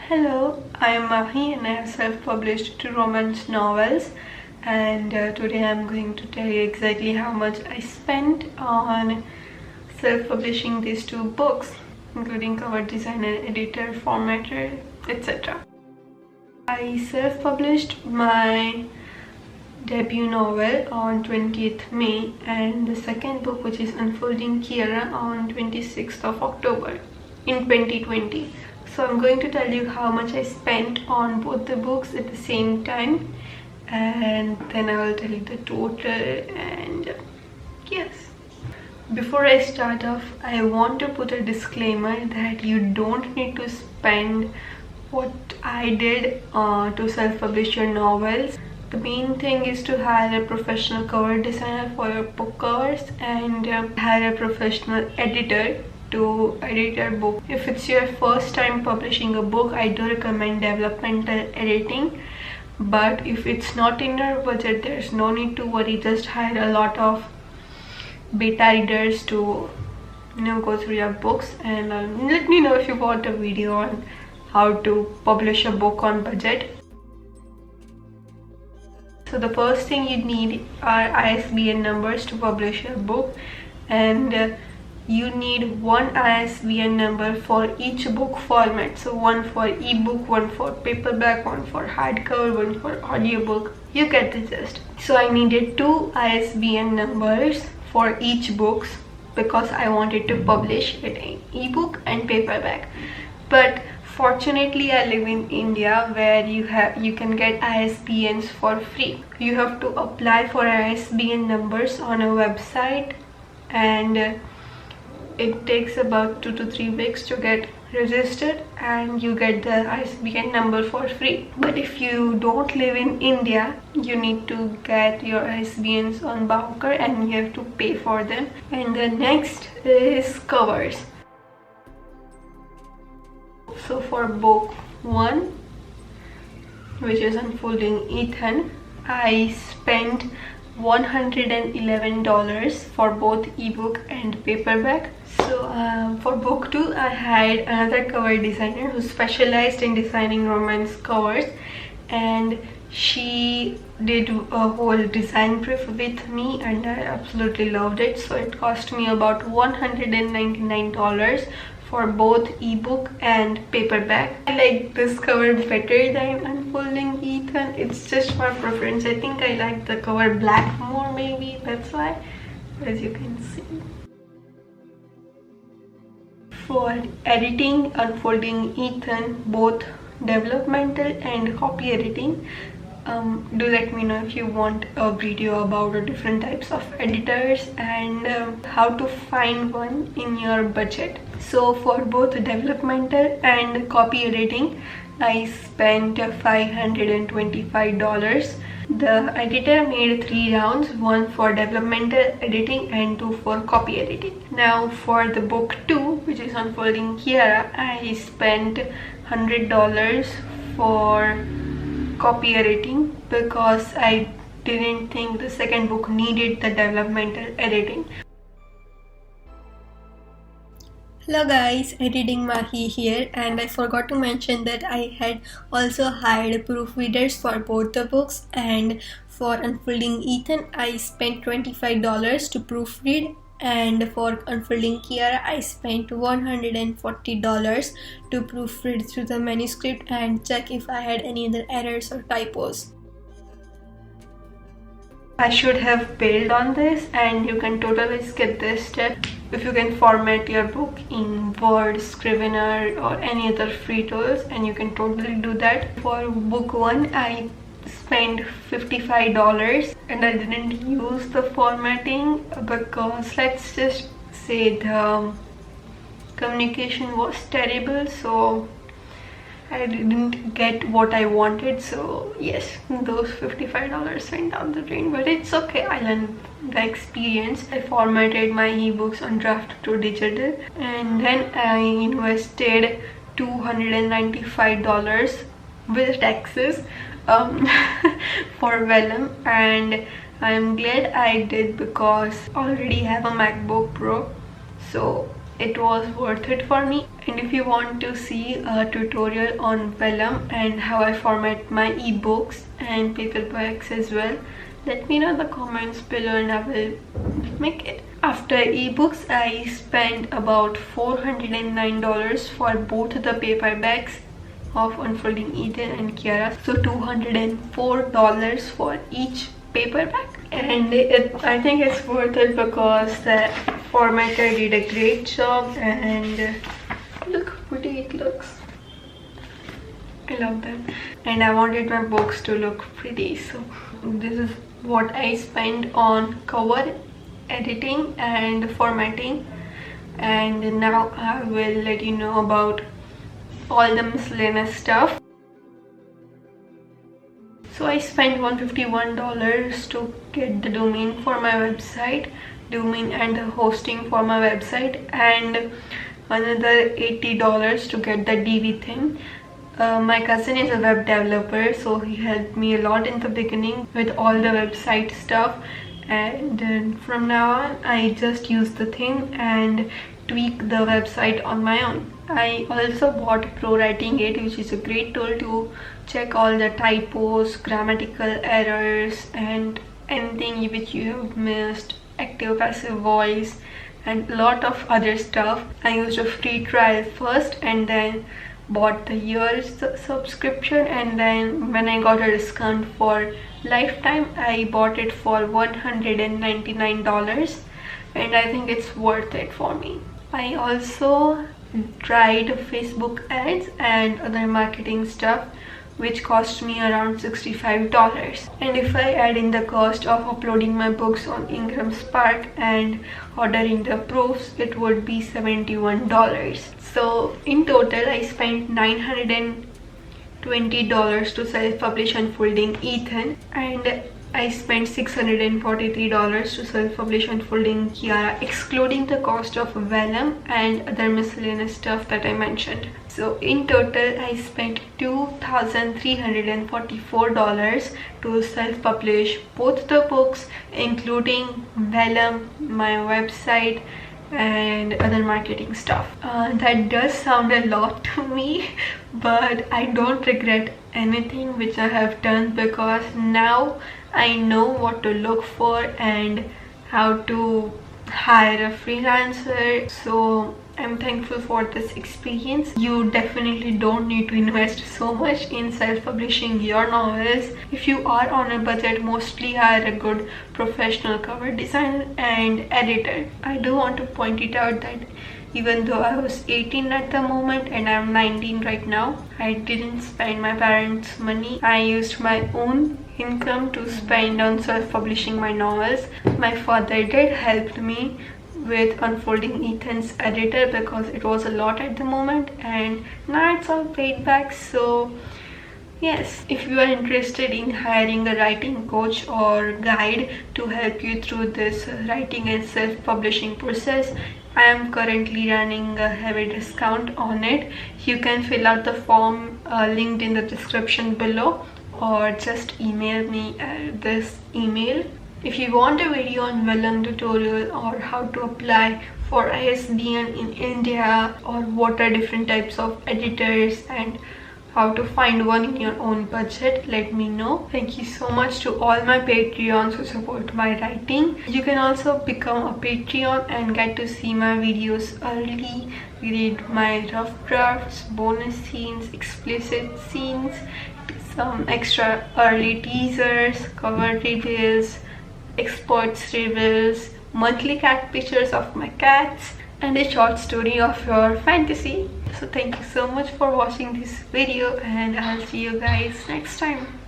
Hello, I am Mahi and I have self-published 2 romance novels, and today I am going to tell you exactly how much I spent on self-publishing these 2 books, including cover design and editor, formatter, etc. I self-published my debut novel on 20th May and the second book, which is Unfolding Kiara, on 26th of October in 2020. So I'm going to tell you how much I spent on both the books at the same time, and then I will tell you the total. And yes, before I start off, I want to put a disclaimer that you don't need to spend what I did to self-publish your novels. The main thing is to hire a professional cover designer for your book covers and hire a professional editor to edit your book. If it's your first time publishing a book, I do recommend developmental editing, but if it's not in your budget, there's no need to worry. Just hire a lot of beta readers to go through your books, and let me know if you want a video on how to publish a book on budget. So the first thing you need are ISBN numbers to publish your book, and you need one ISBN number for each book format. So one for ebook, one for paperback, one for hardcover, one for audiobook. You get the gist. So I needed 2 ISBN numbers for each books because I wanted to publish it in ebook and paperback. But fortunately, I live in India where you can get ISBNs for free. You have to apply for ISBN numbers on a website, and it takes about 2 to 3 weeks to get registered, and you get the ISBN number for free. But if you don't live in India, you need to get your ISBNs on Bowker and you have to pay for them. And the next is covers. So for book 1, which is Unfolding Ethan, I spent $111 for both ebook and paperback. So for book 2, I hired another cover designer who specialized in designing romance covers, and she did a whole design brief with me and I absolutely loved it. So it cost me about $199 for both ebook and paperback. I like this cover better than Unfolding Ethan. It's just my preference. I think I like the cover black more, maybe that's why, as you can see. For editing Unfolding Ethan, both developmental and copy editing, do let me know if you want a video about the different types of editors and how to find one in your budget. So for both developmental and copy editing, I spent $525. The editor made 3 rounds, 1 for developmental editing and 2 for copy editing. Now for the book 2, which is Unfolding Kiara, I spent $100 for copy editing because I didn't think the second book needed the developmental editing. Hello guys, Editing Mahi here, and I forgot to mention that I had also hired proofreaders for both the books, and for Unfolding Ethan I spent $25 to proofread, and for Unfolding Kiara I spent $140 to proofread through the manuscript and check if I had any other errors or typos. I should have bailed on this, and you can totally skip this step if you can format your book in Word, Scrivener or any other free tools, and you can totally do that. For book 1 I spent $55 and I didn't use the formatting because let's just say the communication was terrible, so I didn't get what I wanted. So yes, those $55 went down the drain, but it's okay, I learned the experience. I formatted my ebooks on Draft to Digital, and then I invested $295 with taxes for Vellum, and I'm glad I did because I already have a MacBook Pro, so it was worth it for me. And if you want to see a tutorial on vellum and how I format my ebooks and paperbacks as well, let me know in the comments below and I will make it. After ebooks, I spent about $409 for both the paperbacks of Unfolding Ethan and Kiara, so $204 for each paperback, and I think it's worth it because the formatter did a great job, and look how pretty it looks. I love that, and I wanted my books to look pretty, so this is what I spent on cover editing and formatting. And now I will let you know about all the miscellaneous stuff. So I spent $151 to get the domain for my website, domain and the hosting for my website, and another $80 to get the DV thing. My cousin is a web developer, so he helped me a lot in the beginning with all the website stuff, and then from now on I just use the thing and tweak the website on my own. I also bought ProWriting8, which is a great tool to check all the typos, grammatical errors, and anything which you have missed, active passive voice, and a lot of other stuff. I used a free trial first and then bought the year's subscription, and then when I got a discount for lifetime, I bought it for $199, and I think it's worth it for me. I also tried Facebook ads and other marketing stuff, which cost me around $65, and if I add in the cost of uploading my books on Ingram Spark and ordering the proofs, it would be $71. So in total I spent $920 to self-publish Unfolding Ethan, and I spent $643 to self-publish Unfolding Kiara, excluding the cost of vellum and other miscellaneous stuff that I mentioned. So in total I spent $2,344 to self-publish both the books, including vellum, my website, and other marketing stuff. That does sound a lot to me, but I don't regret anything which I have done, because now I know what to look for and how to hire a freelancer. So I'm thankful for this experience. You definitely don't need to invest so much in self-publishing your novels. If you are on a budget, mostly hire a good professional cover designer and editor. I do want to point it out that even though I was 18 at the moment and I'm 19 right now, I didn't spend my parents' money. I used my own income to spend on self-publishing my novels. My father did help me with Unfolding Ethan's editor because it was a lot at the moment, and now it's all paid back. So yes, if you are interested in hiring a writing coach or guide to help you through this writing and self-publishing process, I am currently running a heavy discount on it. You can fill out the form linked in the description below, or just email me at this email. If you want a video on vellum tutorial, or how to apply for ISBN in India, or what are different types of editors and how to find one in your own budget, let me know. Thank you so much to all my Patreons who support my writing. You can also become a Patreon and get to see my videos early, read my rough drafts, bonus scenes, explicit scenes, some extra early teasers, cover reveals, experts reveals, monthly cat pictures of my cats, and a short story of your fantasy. So thank you so much for watching this video, and I'll see you guys next time.